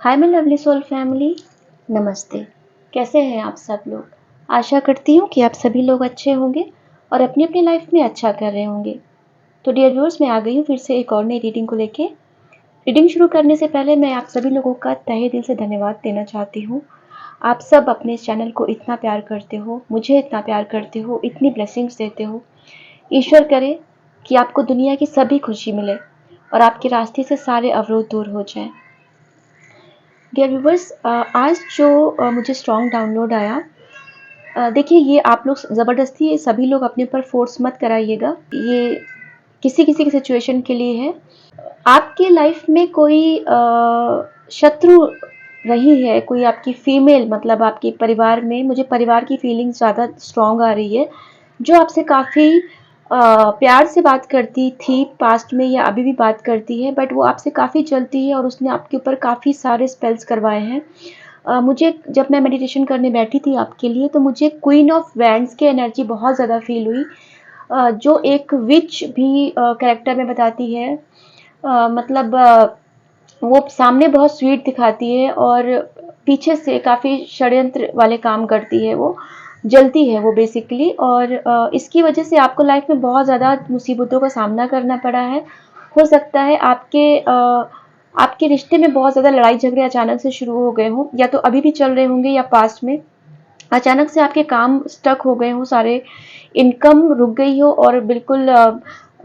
Hi my lovely soul family, नमस्ते। कैसे हैं आप सब लोग? आशा करती हूँ कि आप सभी लोग अच्छे होंगे और अपनी अपनी लाइफ में अच्छा कर रहे होंगे। तो डियर व्यूअर्स, मैं आ गई हूँ फिर से एक और नई रीडिंग को लेके। रीडिंग शुरू करने से पहले मैं आप सभी लोगों का तहे दिल से धन्यवाद देना चाहती हूँ। आप सब अपने इस चैनल को इतना प्यार करते हो, मुझे इतना प्यार करते हो, इतनी ब्लेसिंग्स देते हो। ईश्वर करे कि आपको दुनिया की सभी खुशी मिले और आपके रास्ते से सारे अवरोध दूर हो जाएं। डियर व्यूवर्स, आज जो मुझे स्ट्रॉन्ग डाउनलोड आया, देखिए ये आप लोग ज़बरदस्ती ये सभी लोग अपने ऊपर फोर्स मत कराइएगा। ये किसी किसी की सिचुएशन के लिए है। आपके लाइफ में कोई शत्रु रही है, कोई आपकी फीमेल, मतलब आपके परिवार में, मुझे परिवार की फीलिंग ज़्यादा स्ट्रॉन्ग आ रही है, जो आपसे काफ़ी प्यार से बात करती थी पास्ट में या अभी भी बात करती है, बट वो आपसे काफ़ी जलती है और उसने आपके ऊपर काफ़ी सारे स्पेल्स करवाए हैं। मुझे जब मैं मेडिटेशन करने बैठी थी आपके लिए, तो मुझे क्वीन ऑफ वैंड्स की एनर्जी बहुत ज़्यादा फील हुई, जो एक विच भी कैरेक्टर में बताती है। मतलब वो सामने बहुत स्वीट दिखाती है और पीछे से काफ़ी षड्यंत्र वाले काम करती है, वो जलती है वो बेसिकली। और इसकी वजह से आपको लाइफ में बहुत ज़्यादा मुसीबतों का सामना करना पड़ा है। हो सकता है आपके रिश्ते में बहुत ज़्यादा लड़ाई झगड़े अचानक से शुरू हो गए हों, या तो अभी भी चल रहे होंगे या पास्ट में अचानक से आपके काम स्टक हो गए हों, सारे इनकम रुक गई हो और बिल्कुल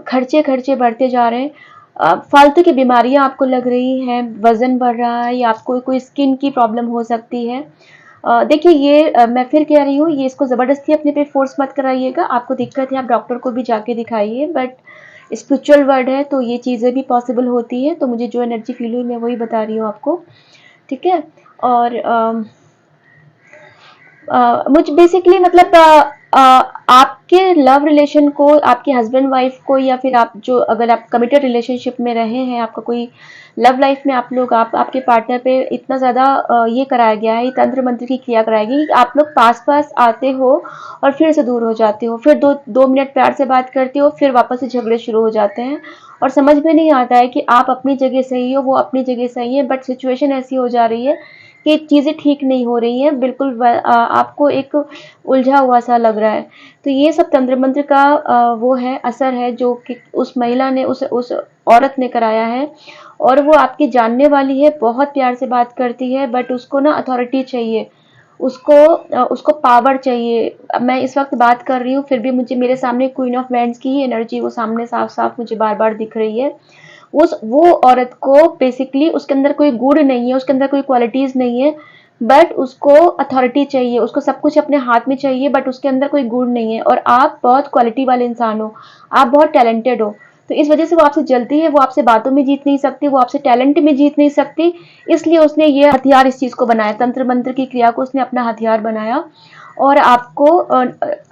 खर्चे खर्चे बढ़ते जा रहे हैं। फालतू की बीमारियां आपको लग रही हैं, वजन बढ़ रहा है या आपको कोई स्किन की प्रॉब्लम हो सकती है। देखिए ये मैं फिर कह रही हूँ, ये इसको ज़बरदस्ती अपने पे फोर्स मत कराइएगा। आपको दिक्कत है, आप डॉक्टर को भी जाके दिखाइए, बट स्पिरिचुअल वर्ड है तो ये चीज़ें भी पॉसिबल होती है। तो मुझे जो एनर्जी फील हुई मैं वही बता रही हूँ आपको, ठीक है। और मुझे बेसिकली मतलब आपके लव रिलेशन को, आपके हस्बैंड वाइफ को, या फिर आप जो अगर आप कमिटेड रिलेशनशिप में रहे हैं, आपका कोई लव लाइफ में आप लोग आपके पार्टनर पे इतना ज़्यादा ये कराया गया है, ये तंत्र मंत्र की क्रिया कराई गई कि आप लोग पास पास आते हो और फिर से दूर हो जाते हो, फिर दो मिनट प्यार से बात करते हो, फिर वापस से झगड़े शुरू हो जाते हैं और समझ में नहीं आता है कि आप अपनी जगह सही हो, वो अपनी जगह सही है, बट सिचुएशन ऐसी हो जा रही है कि चीज़ें ठीक नहीं हो रही हैं, बिल्कुल आपको एक उलझा हुआ सा लग रहा है। तो ये सब तंत्र मंत्र का वो है, असर है जो कि उस महिला ने, उस औरत ने कराया है। और वो आपकी जानने वाली है, बहुत प्यार से बात करती है, बट उसको ना अथॉरिटी चाहिए, उसको पावर चाहिए। मैं इस वक्त बात कर रही हूँ फिर भी मुझे मेरे सामने क्वीन ऑफ वैंड्स की ही एनर्जी वो सामने साफ साफ मुझे बार बार दिख रही है। वो औरत को बेसिकली उसके अंदर कोई गुण नहीं है, उसके अंदर कोई क्वालिटीज नहीं है, बट उसको अथॉरिटी चाहिए, उसको सब कुछ अपने हाथ में चाहिए, बट उसके अंदर कोई गुण नहीं है। और आप बहुत क्वालिटी वाले इंसान हो, आप बहुत टैलेंटेड हो, तो इस वजह से वो आपसे जलती है। वो आपसे बातों में जीत नहीं सकती, वो आपसे टैलेंट में जीत नहीं सकती, इसलिए उसने ये हथियार इस चीज को बनाया, तंत्र मंत्र की क्रिया को उसने अपना हथियार बनाया और आपको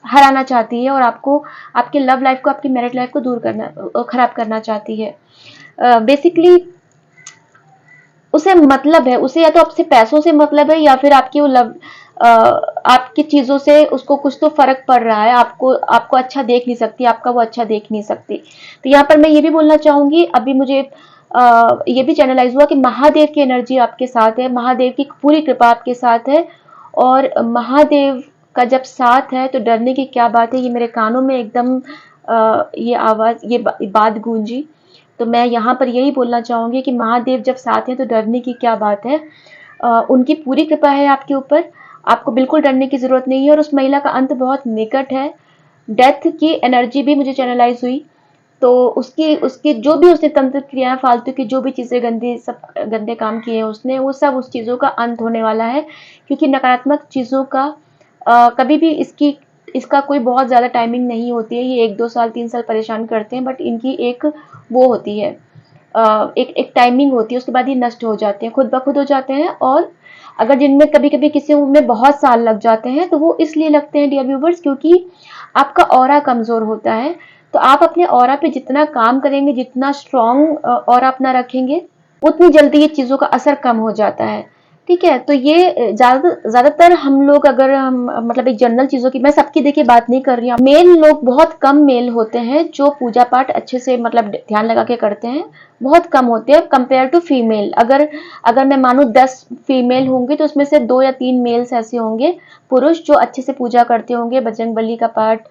हराना चाहती है और आपको, आपके लव लाइफ को, आपकी मैरिड लाइफ को दूर करना, खराब करना चाहती है। बेसिकली उसे मतलब है, उसे या तो आपसे पैसों से मतलब है, या फिर आपकी वो लव, आपकी चीजों से उसको कुछ तो फर्क पड़ रहा है। आपको आपको अच्छा देख नहीं सकती, आपका वो अच्छा देख नहीं सकती। तो यहाँ पर मैं ये भी बोलना चाहूंगी, अभी मुझे ये भी चैनलाइज हुआ कि महादेव की एनर्जी आपके साथ है, महादेव की पूरी कृपा आपके साथ है। और महादेव का जब साथ है तो डरने की क्या बात है। ये मेरे कानों में एकदम ये आवाज, ये बात गूंजी। तो मैं यहाँ पर यही बोलना चाहूंगी कि महादेव जब साथ हैं तो डरने की क्या बात है। उनकी पूरी कृपा है आपके ऊपर, आपको बिल्कुल डरने की जरूरत नहीं है। और उस महिला का अंत बहुत निकट है। डेथ की एनर्जी भी मुझे चैनलाइज हुई, तो उसकी उसकी जो भी उसने तंत्र क्रियाएं, फालतू की जो भी चीजें, गंदी सब गंदे काम किए हैं उसने, वो सब उस चीजों का अंत होने वाला है। क्योंकि नकारात्मक चीजों का कभी भी इसका कोई बहुत ज़्यादा टाइमिंग नहीं होती है। ये 1-2 साल 3 साल परेशान करते हैं, बट इनकी एक वो होती है, एक टाइमिंग होती है, उसके बाद ये नष्ट हो जाते हैं, खुद ब खुद हो जाते हैं। और अगर जिनमें कभी कभी किसी में बहुत साल लग जाते हैं, तो वो इसलिए लगते हैं डियर व्यूवर्स, क्योंकि आपका ऑरा कमज़ोर होता है। तो आप अपने ऑरा पे जितना काम करेंगे, जितना स्ट्रॉन्ग ऑरा अपना रखेंगे, उतनी जल्दी ये चीज़ों का असर कम हो जाता है, ठीक है। तो ये ज़्यादातर हम लोग, अगर हम मतलब एक जनरल चीज़ों की, मैं सबकी देखिए बात नहीं कर रही हूँ, मेल लोग बहुत कम मेल होते हैं जो पूजा पाठ अच्छे से मतलब ध्यान लगा के करते हैं। बहुत कम होते हैं कंपेयर टू फीमेल। अगर अगर मैं मानूं 10 फीमेल होंगे तो उसमें से 2 या 3 मेल्स ऐसे होंगे पुरुष जो अच्छे से पूजा करते होंगे, बजरंगबली का पाठ,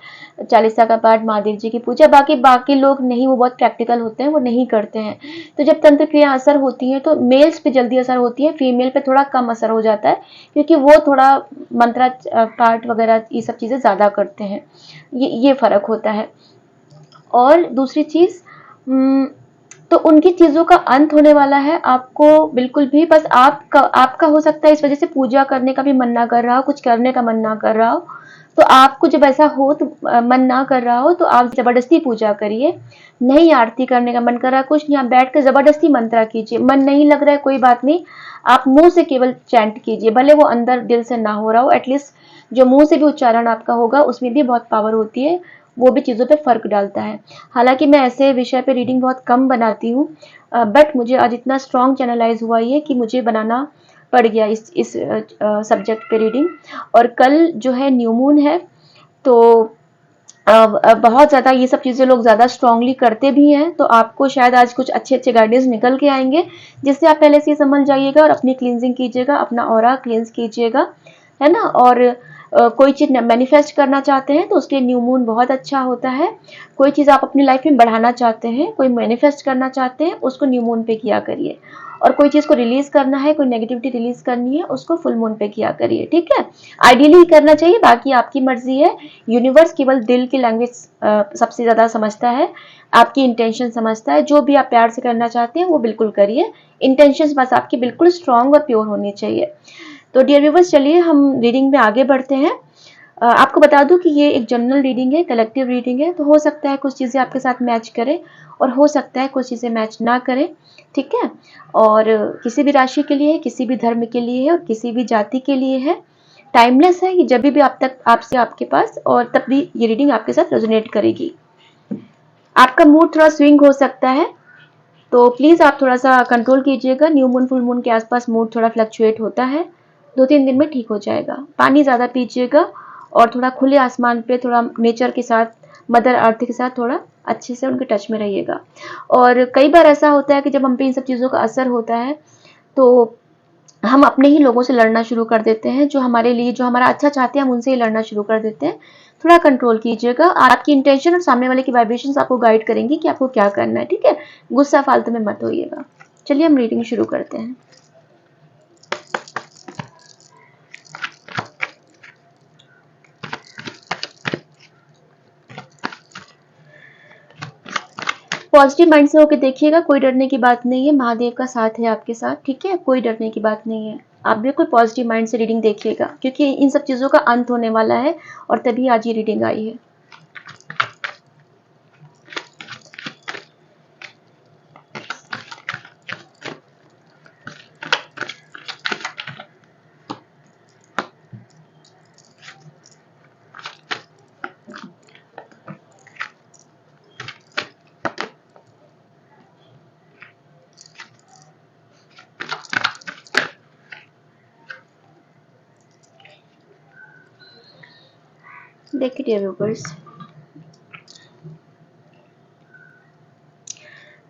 चालीसा का पाठ, महादेव जी की पूजा। बाकी बाकी लोग नहीं, वो बहुत प्रैक्टिकल होते हैं, वो नहीं करते हैं। तो जब तंत्र क्रिया असर होती है तो मेल्स पे जल्दी असर होती है, फीमेल पे थोड़ा कम असर हो जाता है, क्योंकि वो थोड़ा मंत्रा पाठ वगैरह ये सब चीज़ें ज़्यादा करते हैं। ये फ़र्क होता है। और दूसरी चीज़, तो उनकी चीज़ों का अंत होने वाला है, आपको बिल्कुल भी, बस आपका हो सकता है इस वजह से पूजा करने का भी मन ना कर रहा हो, कुछ करने का मन ना कर रहा हो। तो आपको जब ऐसा हो तो मन ना कर रहा हो तो आप ज़बरदस्ती पूजा करिए। नहीं आरती करने का मन कर रहा है, कुछ नहीं, आप बैठ कर ज़बरदस्ती मंत्रा कीजिए। मन नहीं लग रहा है, कोई बात नहीं, आप मुँह से केवल चैंट कीजिए, भले वो अंदर दिल से ना हो रहा हो, एटलीस्ट जो मुँह से भी उच्चारण आपका होगा उसमें भी बहुत पावर होती है, वो भी चीज़ों पे फ़र्क डालता है। हालाँकि मैं ऐसे विषय पे रीडिंग बहुत कम बनाती हूँ, बट मुझे आज इतना स्ट्रॉन्ग चैनलाइज़ हुआ ये कि मुझे बनाना पड़ गया इस सब्जेक्ट पे रीडिंग। और कल जो है न्यू मून है, तो बहुत ज़्यादा ये सब चीज़ें लोग ज़्यादा स्ट्रांगली करते भी हैं, तो आपको शायद आज कुछ अच्छे-अच्छे गाइडेंस निकल के आएँगे, जिससे आप पहले से ही समझ जाइएगा और अपनी क्लींजिंग कीजिएगा, अपना ऑरा क्लींस कीजिएगा, है ना? और कोई चीज़ मैनिफेस्ट करना चाहते हैं तो उसके लिए न्यू मून बहुत अच्छा होता है। कोई चीज़ आप अपनी लाइफ में बढ़ाना चाहते हैं, कोई मैनिफेस्ट करना चाहते हैं, उसको न्यू मून पे किया करिए। और कोई चीज़ को रिलीज़ करना है, कोई नेगेटिविटी रिलीज़ करनी है, उसको फुल मून पे किया करिए, ठीक है? आइडियली ही करना चाहिए, बाकी आपकी मर्ज़ी है। यूनिवर्स केवल दिल की लैंग्वेज सबसे ज़्यादा समझता है, आपकी इंटेंशन समझता है। जो भी आप प्यार से करना चाहते हैं वो बिल्कुल करिए, इंटेंशंस बस आपकी बिल्कुल स्ट्रांग और प्योर होनी चाहिए। तो डियर व्यूवर्स, चलिए हम रीडिंग में आगे बढ़ते हैं। आपको बता दूं कि ये एक जनरल रीडिंग है, कलेक्टिव रीडिंग है, तो हो सकता है कुछ चीज़ें आपके साथ मैच करें और हो सकता है कुछ चीज़ें मैच ना करें, ठीक है? और किसी भी राशि के लिए है, किसी भी धर्म के लिए है और किसी भी जाति के लिए है, टाइमलेस है, ये जब भी आप तक आपसे आपके पास, और तब भी ये रीडिंग आपके साथ रेजोनेट करेगी। आपका मूड थोड़ा स्विंग हो सकता है, तो प्लीज़ आप थोड़ा सा कंट्रोल कीजिएगा। न्यू मून फुल मून के आसपास मूड थोड़ा फ्लक्चुएट होता है, 2-3 दिन में ठीक हो जाएगा। पानी ज़्यादा पीजिएगा और थोड़ा खुले आसमान पे, थोड़ा नेचर के साथ, मदर अर्थ के साथ थोड़ा अच्छे से उनके टच में रहिएगा। और कई बार ऐसा होता है कि जब हम पे इन सब चीज़ों का असर होता है तो हम अपने ही लोगों से लड़ना शुरू कर देते हैं, जो हमारे लिए, जो हमारा अच्छा चाहते हैं, हम उनसे ही लड़ना शुरू कर देते हैं। थोड़ा कंट्रोल कीजिएगा, आपकी इंटेंशन और सामने वाले की वाइब्रेशंस आपको गाइड करेंगी कि आपको क्या करना है, ठीक है? गुस्सा फालतू में मत होइएगा। चलिए हम रीडिंग शुरू करते हैं। पॉजिटिव माइंड से होकर देखिएगा, कोई डरने की बात नहीं है, महादेव का साथ है आपके साथ, ठीक है? कोई डरने की बात नहीं है। आप बिल्कुल पॉजिटिव माइंड से रीडिंग देखिएगा, क्योंकि इन सब चीज़ों का अंत होने वाला है और तभी आज ये रीडिंग आई है। देखिए व्यूवर्स,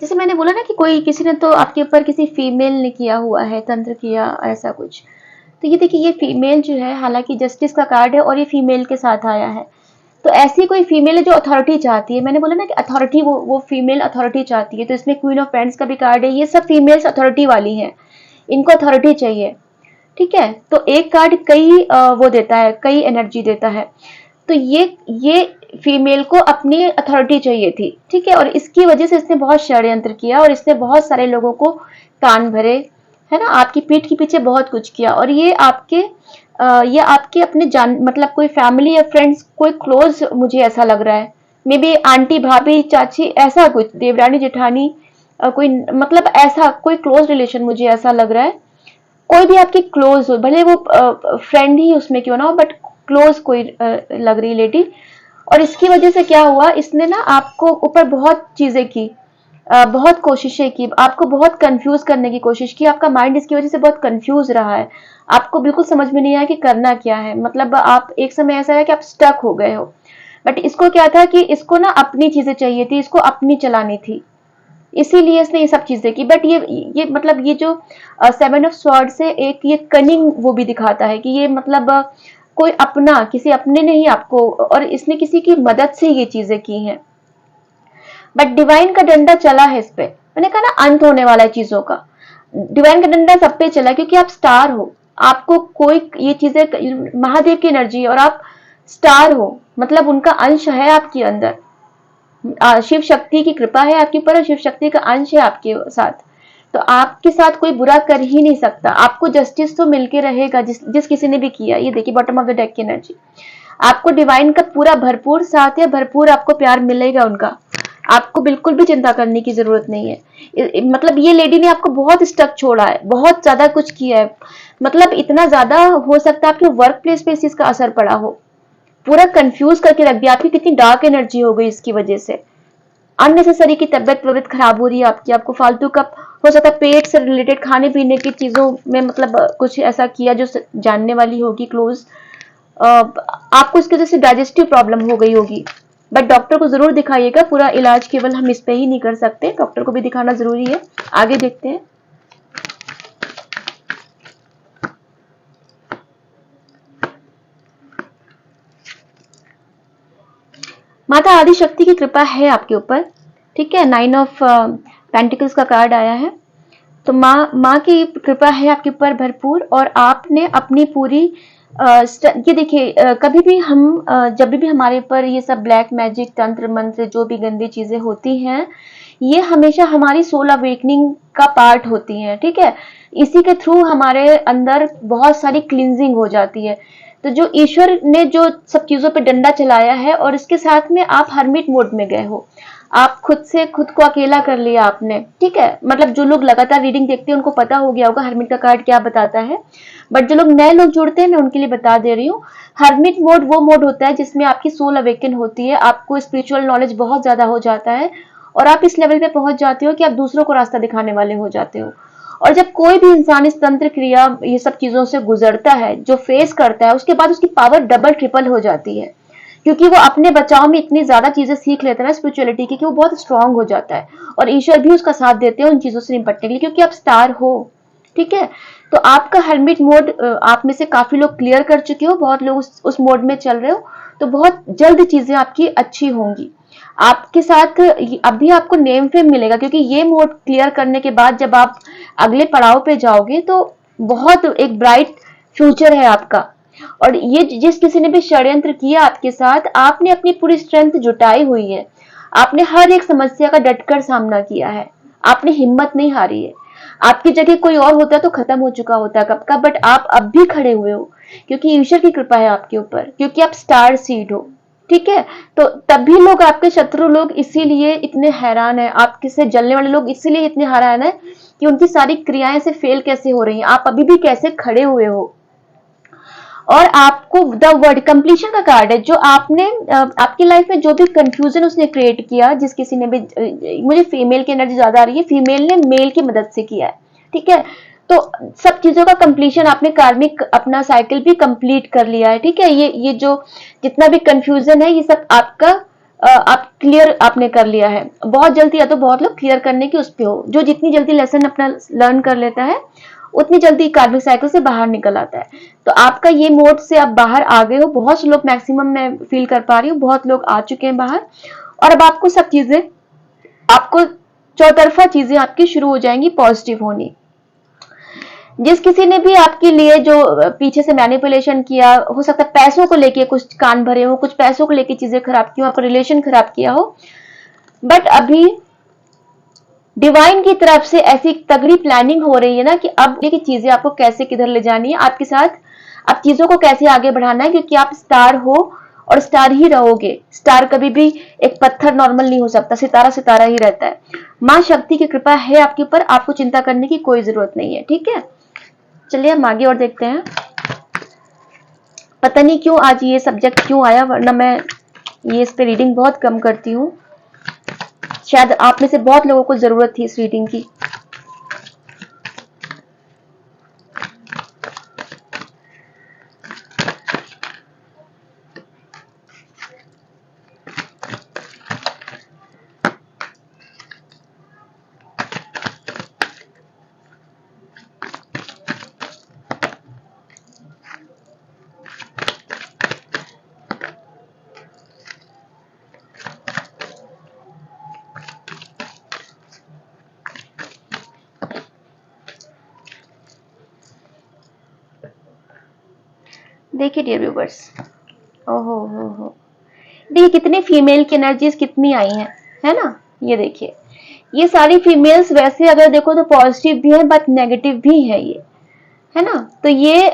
जैसे मैंने बोला ना कि कोई, किसी ने तो आपके ऊपर, किसी फीमेल ने किया हुआ है तंत्र किया, ऐसा कुछ। तो ये देखिए, ये फीमेल जो है, हालांकि जस्टिस का कार्ड है और ये फीमेल के साथ आया है, तो ऐसी कोई फीमेल है जो अथॉरिटी चाहती है। मैंने बोला ना कि अथॉरिटी, वो फीमेल अथॉरिटी चाहती है। तो इसमें क्वीन ऑफ पेंट्स का भी कार्ड है, ये सब फीमेल्स अथॉरिटी वाली हैं, इनको अथॉरिटी चाहिए, ठीक है? तो एक कार्ड कई वो देता है, कई एनर्जी देता है। तो ये फीमेल को अपनी अथॉरिटी चाहिए थी, ठीक है? और इसकी वजह से इसने बहुत षड्यंत्र किया और इसने बहुत सारे लोगों को कान भरे, है ना? आपकी पीठ के पीछे बहुत कुछ किया, और ये आपके अपने जान, मतलब कोई फैमिली या फ्रेंड्स, कोई क्लोज, मुझे ऐसा लग रहा है, मे बी आंटी, भाभी, चाची, ऐसा कुछ, देवरानी, जेठानी, कोई, मतलब ऐसा कोई क्लोज रिलेशन, मुझे ऐसा लग रहा है। कोई भी आपकी क्लोज हो, भले वो फ्रेंड ही उसमें क्यों ना हो, बट क्लोज कोई लग रही लेडी। और इसकी वजह से क्या हुआ, इसने ना आपको ऊपर बहुत चीजें की, बहुत कोशिशें की, आपको बहुत कंफ्यूज करने की कोशिश की। आपका माइंड इसकी वजह से बहुत कंफ्यूज रहा है, आपको बिल्कुल समझ में नहीं आया कि करना क्या है। मतलब आप, एक समय ऐसा है कि आप स्टक हो गए हो। बट इसको क्या था कि इसको ना अपनी चीजें चाहिए थी, इसको अपनी चलानी थी, इसीलिए इसने ये सब चीजें की। बट ये मतलब ये जो सेवन ऑफ स्वॉर्ड से एक ये कनिंग वो भी दिखाता है कि ये मतलब कोई अपना, किसी अपने ने ही आपको, और इसने किसी की मदद से ये चीजें की हैं। बट डिवाइन का डंडा चला है इस पे, मैंने कहा ना अंत होने वाला है चीजों का। डिवाइन का डंडा सब पे चला क्योंकि आप स्टार हो। आपको कोई ये चीजें, महादेव की एनर्जी है और आप स्टार हो, मतलब उनका अंश है आपके अंदर। शिव शक्ति की कृपा है आपके ऊपर और शिव शक्ति का अंश है आपके साथ। तो आपके साथ कोई बुरा कर ही नहीं सकता। आपको जस्टिस तो मिलके रहेगा जिस किसी ने भी किया। ये देखिए बॉटम ऑफ द डेक की एनर्जी, आपको डिवाइन का पूरा भरपूर साथ है, भरपूर आपको प्यार मिलेगा उनका। आपको बिल्कुल भी चिंता करने की जरूरत नहीं है। मतलब ये लेडी ने आपको बहुत स्टक छोड़ा है, बहुत ज्यादा कुछ किया है। मतलब इतना ज्यादा हो सकता है आपके वर्क प्लेस पे इस चीज का असर पड़ा हो, पूरा कंफ्यूज करके रख दिया। आपकी कितनी डार्क एनर्जी हो गई इसकी वजह से। अननेसेसरी की तबियत खराब हो रही है आपकी, आपको फालतू का हो सकता है पेट से रिलेटेड खाने पीने की चीजों में मतलब कुछ ऐसा किया जो जानने वाली होगी क्लोज, आपको इसकी वजह से डाइजेस्टिव प्रॉब्लम हो गई होगी। बट डॉक्टर को जरूर दिखाइएगा, पूरा इलाज केवल हम इस पे ही नहीं कर सकते, डॉक्टर को भी दिखाना जरूरी है। आगे देखते हैं। माता आदि शक्ति की कृपा है आपके ऊपर, ठीक है। 9 ऑफ पेंटिकल्स का कार्ड आया है। तो माँ की कृपा है आपके ऊपर भरपूर, और आपने अपनी पूरी ये देखिए कभी भी हम जब भी हमारे ऊपर ये सब ब्लैक मैजिक तंत्र मंत्र जो भी गंदी चीजें होती हैं, ये हमेशा हमारी सोल अवेकनिंग का पार्ट होती हैं, ठीक है। इसी के थ्रू हमारे अंदर बहुत सारी क्लींजिंग हो जाती है। तो जो ईश्वर ने जो सब चीजों पे डंडा चलाया है, और इसके साथ में आप हर्मिट मोड में गए हो, आप खुद से खुद को अकेला कर लिया आपने, ठीक है। मतलब जो लोग लगातार रीडिंग देखते हैं उनको पता हो गया होगा हर्मिट का कार्ड क्या बताता है। बट जो लोग नए लोग जुड़ते हैं मैं उनके लिए बता दे रही हूँ। हर्मिट मोड वो मोड होता है जिसमें आपकी सोल अवेकन होती है, आपको स्पिरिचुअल नॉलेज बहुत ज्यादा हो जाता है, और आप इस लेवल पे पहुंच जाते हो कि आप दूसरों को रास्ता दिखाने वाले हो जाते हो। और जब कोई भी इंसान इस तंत्र क्रिया ये सब चीजों से गुजरता है, जो फेस करता है, उसके बाद उसकी पावर डबल ट्रिपल हो जाती है, क्योंकि वो अपने बचाव में इतनी ज्यादा चीजें सीख लेता है ना स्पिरिचुअलिटी की, कि वो बहुत स्ट्रांग हो जाता है। और ईश्वर भी उसका साथ देते हैं उन चीजों से निपटने के लिए, क्योंकि आप स्टार हो, ठीक है। तो आपका हर्मिट मोड आप में से काफी लोग क्लियर कर चुके हो, बहुत लोग उस मोड में चल रहे हो। तो बहुत जल्द चीजें आपकी अच्छी होंगी आपके साथ। अभी आपको नेम फेम मिलेगा, क्योंकि ये मोड क्लियर करने के बाद जब आप अगले पड़ाव पे जाओगे तो बहुत एक ब्राइट फ्यूचर है आपका। और ये जिस किसी ने भी षड्यंत्र किया आपके साथ, आपने अपनी पूरी स्ट्रेंथ जुटाई हुई है। आपने हर एक समस्या का डटकर सामना किया है, आपने हिम्मत नहीं हारी है। आपकी जगह कोई और होता तो खत्म हो चुका होता कब का, बट आप अब भी खड़े हुए हो, क्योंकि ईश्वर की कृपा है आपके ऊपर, क्योंकि आप स्टार सीड हो, ठीक है। तो तभी लोग, आपके शत्रु लोग इसीलिए इतने हैरान है, आपके से जलने वाले लोग इसीलिए इतने हैरान है कि उनकी सारी क्रियाएं से फेल कैसे हो रही हैं, आप अभी भी कैसे खड़े हुए हो। और आपको द वर्ड कंप्लीशन का कार्ड है, जो आपने आपकी लाइफ में जो भी कंफ्यूजन उसने क्रिएट किया, जिस किसी ने भी, मुझे फीमेल की एनर्जी ज्यादा आ रही है, फीमेल ने मेल की मदद से किया है, ठीक है। तो सब चीजों का कंप्लीशन, आपने कार्मिक अपना साइकिल भी कंप्लीट कर लिया है, ठीक है। ये जो जितना भी कंफ्यूजन है ये सब आपका आप क्लियर आपने कर लिया है बहुत जल्दी। या तो बहुत लोग क्लियर करने की उस पे हो, जो जितनी जल्दी लेसन अपना लर्न कर लेता है उतनी जल्दी कार्मिक साइकिल से बाहर निकल आता है। तो आपका ये मोड से आप बाहर आ गए हो, बहुत से लोग, मैक्सिमम मैं फील कर पा रही हूँ, बहुत लोग आ चुके हैं बाहर। और अब आपको सब चीजें, आपको चौतरफा चीजें आपकी शुरू हो जाएंगी पॉजिटिव होनी। जिस किसी ने भी आपके लिए जो पीछे से मैनिपुलेशन किया, हो सकता है पैसों को लेके कुछ कान भरे हो, कुछ पैसों को लेके चीजें खराब की हो, आपका रिलेशन खराब किया हो, बट अभी डिवाइन की तरफ से ऐसी तगड़ी प्लानिंग हो रही है ना कि अब की चीजें आपको कैसे किधर ले जानी है, आपके साथ आप चीजों को कैसे आगे बढ़ाना है, क्योंकि आप स्टार हो और स्टार ही रहोगे। स्टार कभी भी एक पत्थर नॉर्मल नहीं हो सकता, सितारा सितारा ही रहता है। माँ शक्ति की कृपा है आपके ऊपर, आपको चिंता करने की कोई जरूरत नहीं है, ठीक है। चलिए हम आगे और देखते हैं। पता नहीं क्यों आज ये सब्जेक्ट क्यों आया, वरना मैं ये इस पे रीडिंग बहुत कम करती हूँ। शायद आप में से बहुत लोगों को जरूरत थी इस रीडिंग की। देखिए डियर व्यूवर्स, ओहो हो, देखिए कितनी फीमेल की एनर्जीज कितनी आई हैं, है ना। ये देखिए, ये सारी फीमेल्स वैसे अगर देखो तो पॉजिटिव भी है बट नेगेटिव भी है ये, है ना। तो ये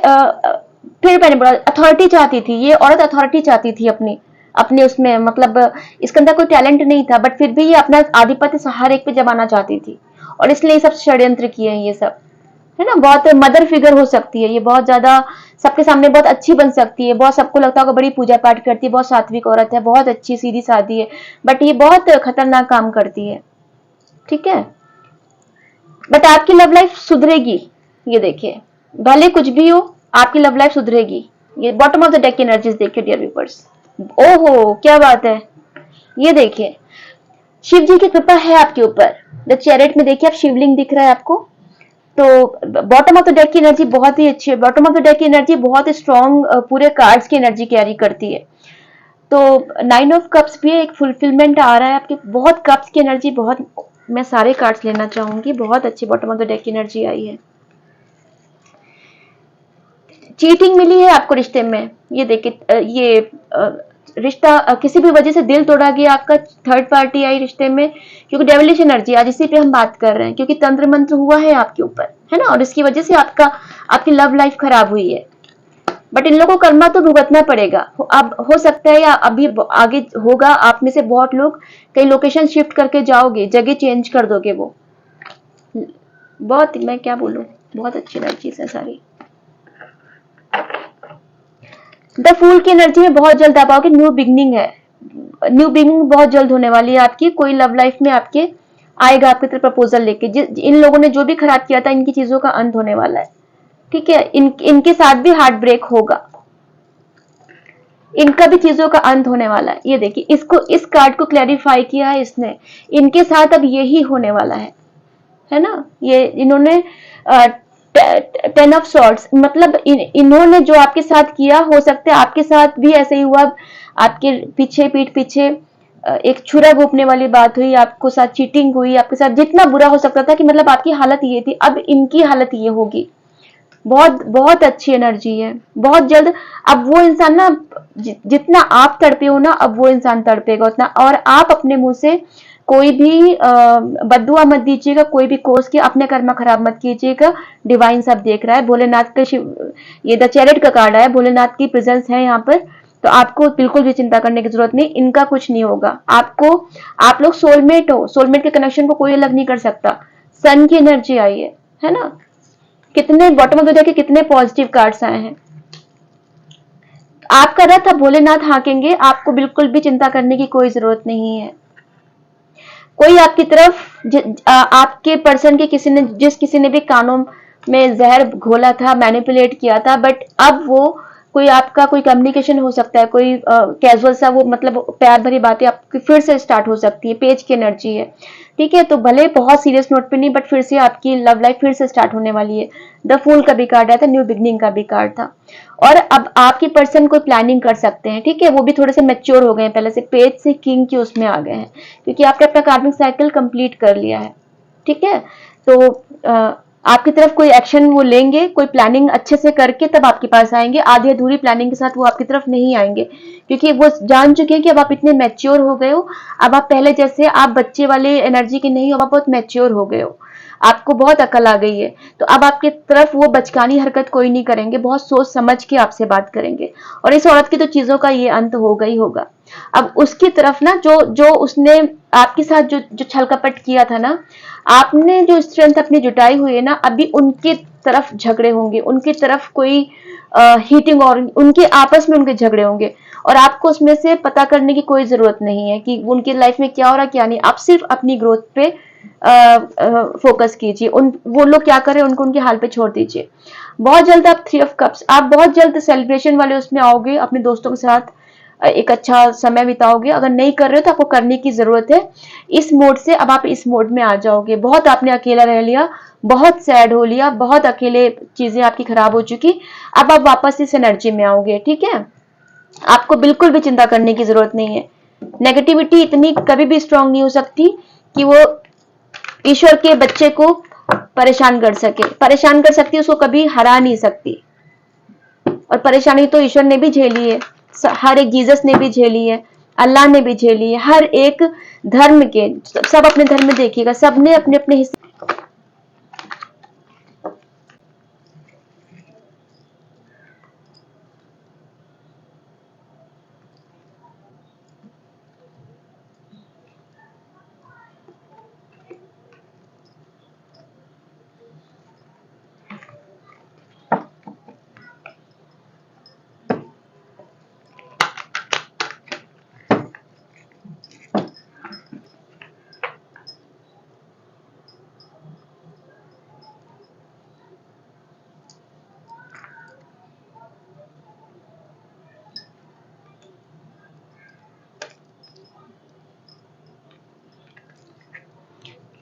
फिर मैंने बोला अथॉरिटी चाहती थी, ये औरत अथॉरिटी चाहती थी अपनी अपने उसमें, मतलब इसके अंदर कोई टैलेंट नहीं था बट फिर भी ये अपना आधिपत्य हर एक पे जमाना चाहती थी, और इसलिए ये सब षड्यंत्र किए हैं ये सब, है ना। बहुत मदर फिगर हो सकती है ये, बहुत ज्यादा सबके सामने बहुत अच्छी बन सकती है, बहुत सबको लगता होगा बड़ी पूजा पाठ करती है, बहुत सात्विक औरत है, बहुत अच्छी सीधी सादी है, बट ये बहुत खतरनाक काम करती है, ठीक है। बट आपकी लव लाइफ सुधरेगी, ये देखिए, भले कुछ भी हो आपकी लव लाइफ सुधरेगी। ये बॉटम ऑफ द डेक की एनर्जीज देखिए डियर व्यूअर्स, ओहो क्या बात है। ये देखिए, शिव जी की कृपा है आपके ऊपर। द चैरिट में देखिए आप शिवलिंग दिख रहा है आपको। तो बॉटम ऑफ द डेक की एनर्जी बहुत ही अच्छी है, बॉटम ऑफ द डेक की एनर्जी बहुत स्ट्रॉन्ग पूरे कार्ड्स की एनर्जी कैरी करती है। तो 9 ऑफ कप्स भी एक फुलफिलमेंट आ रहा है आपके, बहुत कप्स की एनर्जी, बहुत, मैं सारे कार्ड्स लेना चाहूंगी, बहुत अच्छी बॉटम ऑफ द डेक की एनर्जी आई है। चीटिंग मिली है आपको रिश्ते में, ये देखिए, ये रिश्ता किसी भी वजह से दिल तोड़ा गया आपका, थर्ड पार्टी आई रिश्ते में, क्योंकि डेविलिश एनर्जी आज इसी पे हम बात कर रहे हैं, क्योंकि तंत्र मंत्र हुआ है आपके ऊपर, है ना, और इसकी वजह से आपकी लव लाइफ खराब हुई है। बट इन लोगों को कर्मा तो भुगतना पड़ेगा। अब हो सकता है या अभी आगे होगा, आप में से बहुत लोग कई लोकेशन शिफ्ट करके जाओगे, जगह चेंज कर दोगे। वो बहुत, मैं क्या बोलूं, बहुत अच्छी एनर्जीज है सारी। द फूल की एनर्जी में बहुत जल्द आप आओगे, न्यू बिगनिंग है, न्यू बिगनिंग बहुत जल्द होने वाली है आपकी। कोई लव लाइफ में आपके आएगा आपकी तरफ प्रपोजल लेके, इन लोगों ने जो भी खराब किया था इनकी चीजों का अंत होने वाला है, ठीक है। इनके साथ भी हार्ट ब्रेक होगा, इनका भी चीजों का अंत होने वाला है। ये देखिए, इसको, इस कार्ड को क्लैरिफाई किया है इसने, इनके साथ अब यही होने वाला है ना। ये इन्होंने 10 ऑफ सॉर्ड्स, मतलब इन्होंने जो आपके साथ किया, हो सकता है आपके साथ भी ऐसे ही हुआ, आपके पीछे, पीठ पीछे एक छुरा घोंपने वाली बात हुई, आपको साथ चीटिंग हुई, आपके साथ जितना बुरा हो सकता था कि मतलब आपकी हालत ये थी, अब इनकी हालत ये होगी। बहुत बहुत अच्छी एनर्जी है, बहुत जल्द। अब वो इंसान ना, जितना आप तड़पे हो ना, अब वो इंसान तड़पेगा उतना। और आप अपने मुंह से कोई भी बद्दुआ मत दीजिएगा, कोई भी कोर्स के अपने कर्म खराब मत कीजिएगा। डिवाइन सब देख रहा है, भोलेनाथ का ये द चैरिट का कार्ड है, भोलेनाथ की प्रेजेंस है यहाँ पर। तो आपको बिल्कुल भी चिंता करने की जरूरत नहीं, इनका कुछ नहीं होगा आपको। आप लोग सोलमेट हो, सोलमेट के कनेक्शन को कोई अलग नहीं कर सकता। सन की एनर्जी आई है ना। कितने बॉटम ऑफ द डेक के कितने पॉजिटिव कार्ड्स आए हैं। आपका रथ अब भोलेनाथ हाँकेंगे, आपको बिल्कुल भी चिंता करने की कोई जरूरत नहीं है। कोई आपकी तरफ आपके पर्सन के किसी ने भी कानों में जहर घोला था, मैनिपुलेट किया था, बट अब वो कोई आपका कोई कम्युनिकेशन हो सकता है, कोई कैजुअल सा, वो मतलब प्यार भरी बातें आपकी फिर से स्टार्ट हो सकती है। पेज की एनर्जी है, ठीक है। तो भले बहुत सीरियस नोट पे नहीं, बट फिर से आपकी लव लाइफ फिर से स्टार्ट होने वाली है। द फूल का भी कार्ड आया था, न्यू बिगनिंग का भी कार्ड था। और अब आपके पर्सन कोई प्लानिंग कर सकते हैं, ठीक है। वो भी थोड़े से मैच्योर हो गए हैं, पहले से पेज से किंग की उसमें आ गए हैं, क्योंकि आपने अपना कार्मिक साइकिल कंप्लीट कर लिया है, ठीक है। तो आपकी तरफ कोई एक्शन वो लेंगे, कोई प्लानिंग अच्छे से करके तब आपके पास आएंगे। आधी अधूरी प्लानिंग के साथ वो आपकी तरफ नहीं आएंगे, क्योंकि वो जान चुके हैं कि अब आप इतने मैच्योर हो गए हो। अब आप पहले जैसे आप बच्चे वाले एनर्जी के नहीं हो, आप बहुत मैच्योर हो गए हो, आपको बहुत अकल आ गई है। तो अब आपकी तरफ वो बचकानी हरकत कोई नहीं करेंगे, बहुत सोच समझ के आपसे बात करेंगे। और इस औरत की तो चीजों का ये अंत होगा ही होगा। अब उसकी तरफ ना, जो जो उसने आपके साथ जो छल कपट किया था ना, आपने जो स्ट्रेंथ अपनी जुटाई हुई है ना, अभी उनकी तरफ झगड़े होंगे, उनकी तरफ कोई हीटिंग, और उनके आपस में उनके झगड़े होंगे। और आपको उसमें से पता करने की कोई जरूरत नहीं है कि उनकी लाइफ में क्या हो रहा क्या नहीं। आप सिर्फ अपनी ग्रोथ पे फोकस कीजिए, वो लोग क्या कर रहे हैं उनको उनके हाल पे छोड़ दीजिए। बहुत जल्द आप 3 ऑफ कप्स, आप बहुत जल्द सेलिब्रेशन वाले उसमें आओगे, अपने दोस्तों के साथ एक अच्छा समय बिताओगे। अगर नहीं कर रहे हो तो आपको करने की जरूरत है। इस मोड से अब आप इस मोड में आ जाओगे। बहुत आपने अकेला रह लिया, बहुत सैड हो लिया, बहुत अकेले चीजें आपकी खराब हो चुकी। अब आप वापस इस एनर्जी में आओगे, ठीक है। आपको बिल्कुल भी चिंता करने की जरूरत नहीं है। नेगेटिविटी इतनी कभी भी स्ट्रांग नहीं हो सकती कि वो ईश्वर के बच्चे को परेशान कर सकती है, उसको कभी हरा नहीं सकती। और परेशानी तो ईश्वर ने भी झेली है, हर एक जीसस ने भी झेली है, अल्लाह ने भी झेली है, हर एक धर्म के सब अपने धर्म में देखिएगा, सबने अपने अपने हिस्से।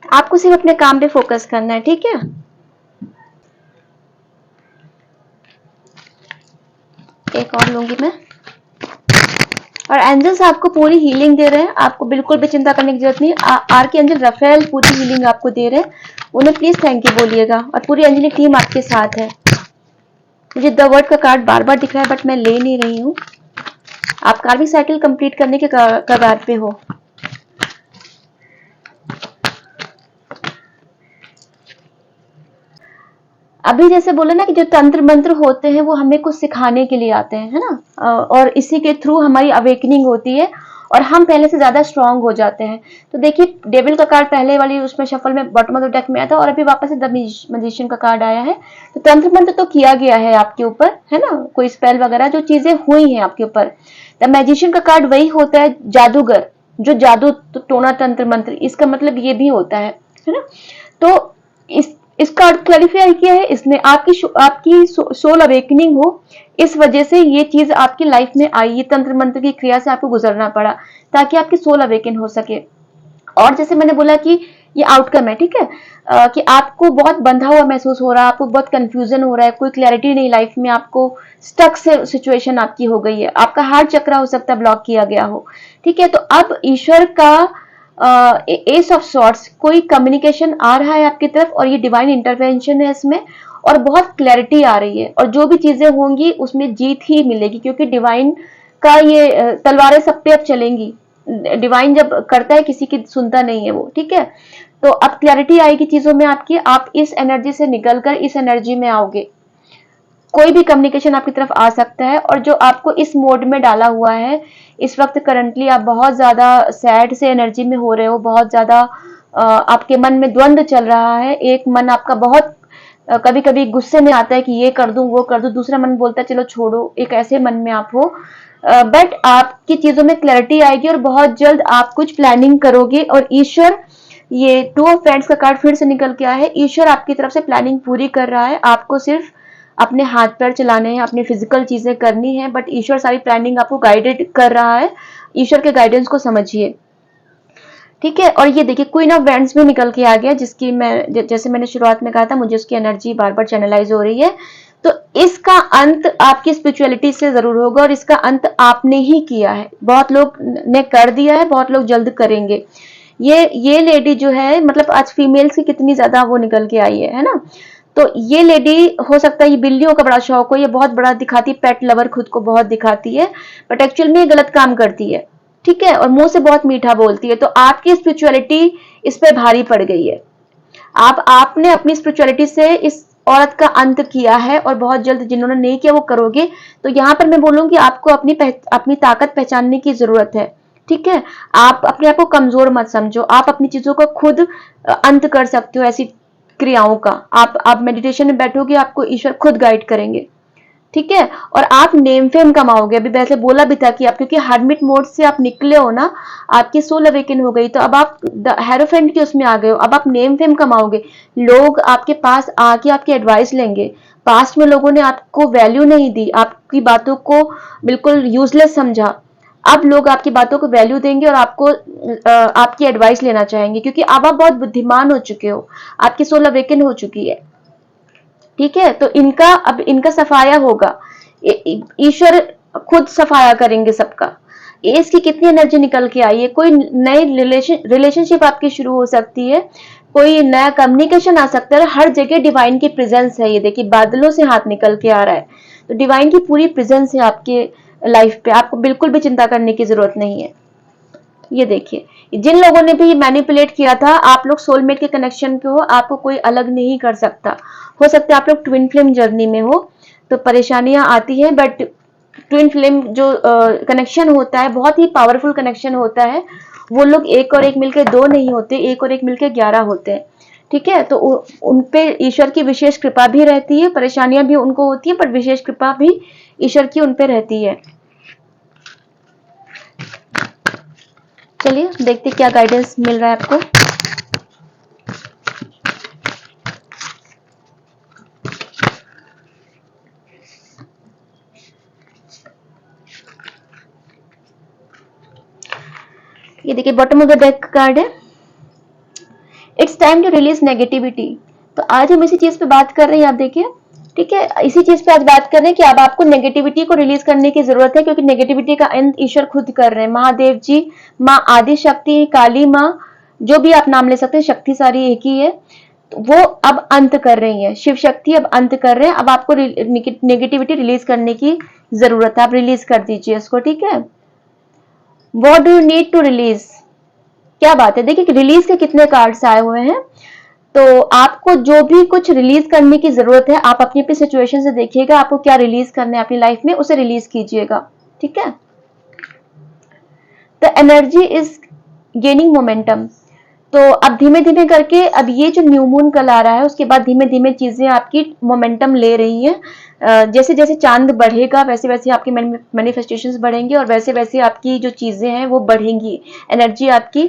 आपको सिर्फ अपने काम पे फोकस करना है, ठीक है। एक और लूंगी मैं। और एंजल्स आपको पूरी हीलिंग दे रहे हैं, आपको बिल्कुल भी चिंता करने की जरूरत नहीं। आर के एंजल रफेल पूरी हीलिंग आपको दे रहे हैं, उन्हें प्लीज थैंक यू बोलिएगा। और पूरी एंजलिक टीम आपके साथ है। मुझे द वर्ड का कार्ड बार बार दिख रहा है बट मैं ले नहीं रही हूँ। आप कार्विंग साइकिल कंप्लीट करने के कगार पे हो। अभी जैसे बोले ना कि जो तंत्र मंत्र होते हैं वो हमें कुछ सिखाने के लिए आते हैं, है ना, और इसी के थ्रू हमारी अवेकनिंग होती है और हम पहले से ज्यादा स्ट्रांग हो जाते हैं। तो देखिए डेविल का कार्ड पहले वाली उसमें शफल में बॉटम ऑफ द डेक में आया था और अभी वापस से द मैजिशियन का कार्ड आया है। तो तंत्र मंत्र तो किया गया है आपके ऊपर, है ना, कोई स्पेल वगैरह जो चीजें हुई हैं आपके ऊपर। द मैजिशियन का कार्ड वही होता है जादूगर, जो जादू टोना तंत्र मंत्र, इसका मतलब ये भी होता है ना। तो इसका अर्थ क्लैरिफाई किया है इसने, आपकी सोल अवेकनिंग हो, इस वजह से ये चीज आपकी लाइफ में आई, ये तंत्र मंत्र की क्रिया से आपको गुजरना पड़ा ताकि आपकी सोल अवेकन हो सके। और जैसे मैंने बोला कि ये आउटकम है, ठीक है, कि आपको बहुत बंधा हुआ महसूस हो रहा है, आपको बहुत कंफ्यूजन हो रहा है, कोई क्लैरिटी नहीं लाइफ में, आपको स्टक से सिचुएशन आपकी हो गई है, आपका हार्ट चक्र हो सकता है ब्लॉक किया गया हो, ठीक है। तो अब ईश्वर का एस ऑफ सॉर्ट्स, कोई कम्युनिकेशन आ रहा है आपकी तरफ और ये डिवाइन इंटरवेंशन है इसमें, और बहुत क्लैरिटी आ रही है और जो भी चीजें होंगी उसमें जीत ही मिलेगी, क्योंकि डिवाइन का ये तलवारें सब पे अब चलेंगी। डिवाइन जब करता है किसी की सुनता नहीं है वो, ठीक है। तो अब क्लैरिटी आएगी चीजों में आपकी, आप इस एनर्जी से निकलकर इस एनर्जी में आओगे। कोई भी कम्युनिकेशन आपकी तरफ आ सकता है और जो आपको इस मोड में डाला हुआ है इस वक्त करंटली, आप बहुत ज्यादा सैड से एनर्जी में हो रहे हो, बहुत ज्यादा आपके मन में द्वंद्व चल रहा है। एक मन आपका बहुत कभी कभी गुस्से में आता है कि ये कर दूं वो कर दूं, दूसरा मन बोलता है चलो छोड़ो, एक ऐसे मन में आप हो। बट आपकी चीजों में क्लैरिटी आएगी और बहुत जल्द आप कुछ प्लानिंग करोगे। और ईश्वर, ये टू ऑफ पैंट्स का कार्ड फिर से निकल के आया है, ईश्वर आपकी तरफ से प्लानिंग पूरी कर रहा है, आपको सिर्फ अपने हाथ पैर चलाने हैं, अपनी फिजिकल चीजें करनी है, बट ईश्वर सारी प्लानिंग आपको गाइडेड कर रहा है। ईश्वर के गाइडेंस को समझिए, ठीक है। और ये देखिए क्वीन ऑफ वैंड्स भी निकल के आ गया, जिसकी मैं जैसे मैंने शुरुआत में कहा था मुझे उसकी एनर्जी बार बार चैनलाइज हो रही है। तो इसका अंत आपकी स्पिरिचुअलिटी से जरूर होगा और इसका अंत आपने ही किया है, बहुत लोग ने कर दिया है, बहुत लोग जल्द करेंगे। ये लेडी जो है, मतलब आज फीमेल्स की कितनी ज्यादा वो निकल के आई है ना। तो ये लेडी हो सकता है ये बिल्लियों का बड़ा शौक हो, ये बहुत बड़ा दिखाती है, पेट लवर खुद को बहुत दिखाती है, बट एक्चुअल में ये गलत काम करती है, ठीक है, और मुंह से बहुत मीठा बोलती है। तो आपकी स्पिरिचुअलिटी इस पे भारी पड़ गई है, आपने अपनी स्पिरिचुअलिटी से इस औरत का अंत किया है और बहुत जल्द जिन्होंने नहीं किया वो करोगे। तो यहाँ पर मैं बोलूंगी आपको अपनी ताकत पहचानने की जरूरत है, ठीक है। आप अपने आप को कमजोर मत समझो, आप अपनी चीजों को खुद अंत कर सकते हो। ऐसी क्रियाओं का आप मेडिटेशन में बैठोगे, आपको ईश्वर खुद गाइड करेंगे, ठीक है। और आप नेम फेम कमाओगे, अभी वैसे बोला भी था कि आप क्योंकि हर्मिट मोड से आप निकले हो ना, आपकी सोल अवेकन हो गई, तो अब आप हेरोफेंट की उसमें आ गए हो, अब आप नेम फेम कमाओगे, लोग आपके पास आके आपकी एडवाइस लेंगे। पास्ट में लोगों ने आपको वैल्यू नहीं दी, आपकी बातों को बिल्कुल यूजलेस समझा, अब लोग आपकी बातों को वैल्यू देंगे और आपको आपकी एडवाइस लेना चाहेंगे, क्योंकि अब आप बहुत बुद्धिमान हो चुके हो, आपकी सोल अवेकन हो चुकी है, ठीक है। तो अब इनका सफाया होगा, ईश्वर खुद सफाया करेंगे सबका। एस की कितनी एनर्जी निकल के आई है, कोई नई रिलेशनशिप आपकी शुरू हो सकती है, कोई नया कम्युनिकेशन आ सकता है, हर जगह डिवाइन की प्रेजेंस है। ये देखिए बादलों से हाथ निकल के आ रहा है, तो डिवाइन की पूरी प्रेजेंस है आपके लाइफ पे, आपको बिल्कुल भी चिंता करने की जरूरत नहीं है। ये देखिए, जिन लोगों ने भी मैनिपुलेट किया था, आप लोग सोलमेट के कनेक्शन के हो, आपको कोई अलग नहीं कर सकता। हो सकता है आप लोग ट्विन फ्लेम जर्नी में हो तो परेशानियां आती हैं, बट ट्विन फ्लेम जो कनेक्शन होता है बहुत ही पावरफुल कनेक्शन होता है। वो लोग एक और एक मिलके दो नहीं होते, एक और एक मिलके 11 होते हैं। ठीक है, तो उन पे ईश्वर की विशेष कृपा भी रहती है, परेशानियां भी उनको होती है, पर विशेष कृपा भी ईश्वर की उन पे रहती है। चलिए देखते क्या गाइडेंस मिल रहा है आपको। ये देखिए bottom of the deck card है, it's time to release negativity. तो आज हम इसी चीज पे बात कर रहे हैं, आप देखिए। ठीक है, इसी चीज पे आज बात कर रहे हैं कि अब आपको नेगेटिविटी को रिलीज करने की जरूरत है, क्योंकि नेगेटिविटी का अंत ईश्वर खुद कर रहे हैं। महादेव जी, माँ आदि शक्ति, काली माँ, जो भी आप नाम ले सकते हैं, शक्ति सारी एक ही है, तो वो अब अंत कर रही है। शिव शक्ति अब अंत कर रहे हैं। अब आपको नेगेटिविटी रिलीज करने की जरूरत है, आप रिलीज कर दीजिए इसको। ठीक है, what do you need to release, क्या बात है। देखिए रिलीज के कितने कार्ड्स आए हुए हैं, तो आपको जो भी कुछ रिलीज करने की जरूरत है, आप अपनी अपनी सिचुएशन से देखिएगा आपको क्या रिलीज करना है अपनी लाइफ में, उसे रिलीज कीजिएगा। ठीक है, the energy is gaining momentum. तो अब धीमे धीमे करके, अब ये जो न्यू मून कल आ रहा है उसके बाद धीमे धीमे चीजें आपकी मोमेंटम ले रही हैं। जैसे जैसे चांद बढ़ेगा वैसे वैसे आपकी मैनिफेस्टेशंस बढ़ेंगी, और वैसे वैसे आपकी जो चीजें हैं वो बढ़ेंगी, एनर्जी आपकी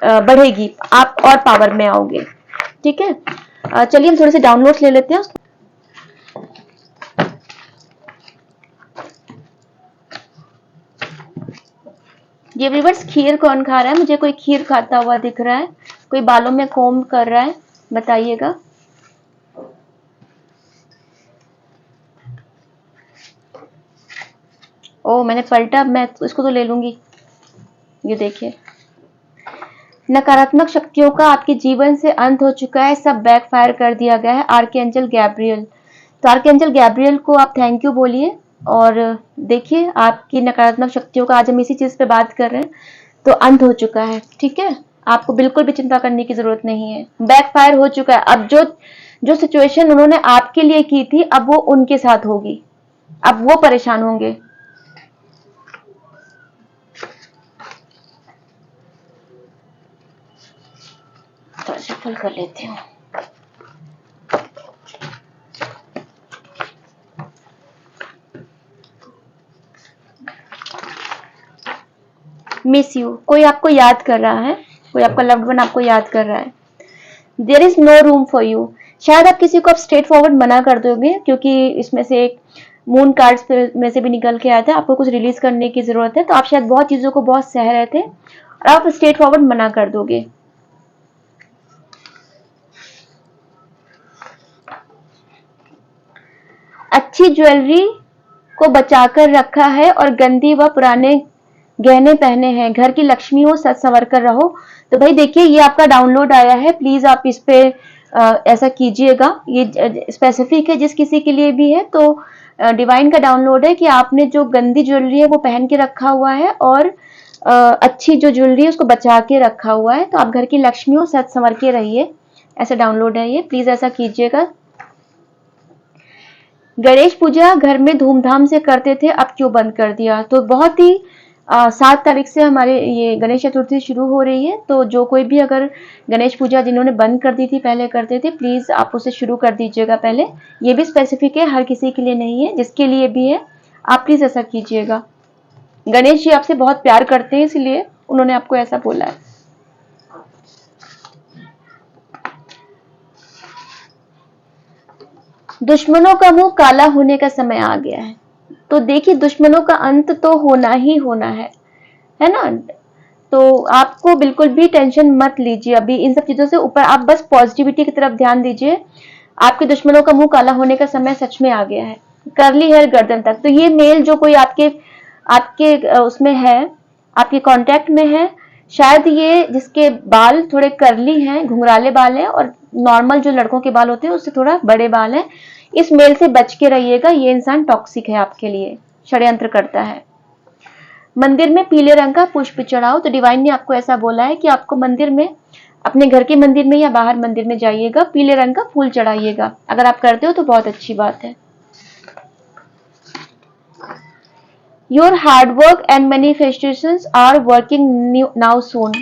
बढ़ेगी, आप और पावर में आओगे। ठीक है, चलिए हम थोड़े से डाउनलोड्स ले लेते हैं। ये व्यूअर्स, खीर कौन खा रहा है? मुझे कोई खीर खाता हुआ दिख रहा है, कोई बालों में कोम कर रहा है, बताइएगा। ओ मैंने पलटा, मैं इसको तो ले लूंगी। ये देखिए, नकारात्मक शक्तियों का आपके जीवन से अंत हो चुका है, सब बैकफायर कर दिया गया है। आर्कएंजल गैब्रियल, तो आर्कएंजल गैब्रियल को आप थैंक यू बोलिए, और देखिए आपकी नकारात्मक शक्तियों का, आज हम इसी चीज पे बात कर रहे हैं, तो अंत हो चुका है। ठीक है, आपको बिल्कुल भी चिंता करने की जरूरत नहीं है, बैकफायर हो चुका है। अब जो जो सिचुएशन उन्होंने आपके लिए की थी, अब वो उनके साथ होगी, अब वो परेशान होंगे। थोड़ा सफल कर लेती हूँ। मिस यू, कोई आपको याद कर रहा है, कोई आपका लव्ड वन आपको याद कर रहा है। There is no room for you, शायद आप किसी को आप स्ट्रेट फॉरवर्ड मना कर दोगे, क्योंकि इसमें से एक मून कार्ड्स में से भी निकल के आया था, आपको कुछ रिलीज करने की जरूरत है, तो आप शायद बहुत चीजों को बहुत सह रहे थे और आप स्ट्रेट फॉरवर्ड मना कर दोगे। अच्छी ज्वेलरी को बचाकर रखा है और गंदी व पुराने गहने पहने हैं, घर की लक्ष्मी हो, सच संवर कर रहो। तो भाई देखिए, ये आपका डाउनलोड आया है, प्लीज आप इस पे ऐसा कीजिएगा। ये स्पेसिफिक है जिस किसी के लिए भी है, तो डिवाइन का डाउनलोड है कि आपने जो गंदी ज्वेलरी है वो पहन के रखा हुआ है, और अच्छी जो ज्वेलरी है उसको बचा के रखा हुआ है, तो आप घर की लक्ष्मी हो, सच संवर के रहिए। ऐसा डाउनलोड है ये, प्लीज ऐसा कीजिएगा। गणेश पूजा घर में धूमधाम से करते थे, अब क्यों बंद कर दिया? तो बहुत ही 7 तारीख से हमारे ये गणेश चतुर्थी शुरू हो रही है, तो जो कोई भी अगर गणेश पूजा जिन्होंने बंद कर दी थी पहले करते थे, प्लीज आप उसे शुरू कर दीजिएगा पहले। ये भी स्पेसिफिक है, हर किसी के लिए नहीं है, जिसके लिए भी है आप प्लीज ऐसा कीजिएगा। गणेश जी आपसे बहुत प्यार करते हैं, इसलिए उन्होंने आपको ऐसा बोला है। दुश्मनों का मुंह काला होने का समय आ गया है। तो देखिए, दुश्मनों का अंत तो होना ही होना है ना? तो आपको बिल्कुल भी टेंशन मत लीजिए अभी इन सब चीजों से ऊपर, आप बस पॉजिटिविटी की तरफ ध्यान दीजिए। आपके दुश्मनों का मुंह काला होने का समय सच में आ गया है। करली हेयर गर्दन तक, तो ये मेल जो कोई आपके आपके उसमें है, आपके कांटेक्ट में है, शायद ये जिसके बाल थोड़े करली हैं, घुंघराले बाल हैं, और नॉर्मल जो लड़कों के बाल होते हैं उससे थोड़ा बड़े बाल हैं, इस मेल से बच के रहिएगा, ये इंसान टॉक्सिक है आपके लिए, षड्यंत्र करता है। मंदिर में पीले रंग का पुष्प चढ़ाओ, तो डिवाइन ने आपको ऐसा बोला है कि आपको मंदिर में, अपने घर के मंदिर में या बाहर मंदिर में जाइएगा, पीले रंग का फूल चढ़ाइएगा। अगर आप करते हो तो बहुत अच्छी बात है। Your hard work and manifestations are working now soon.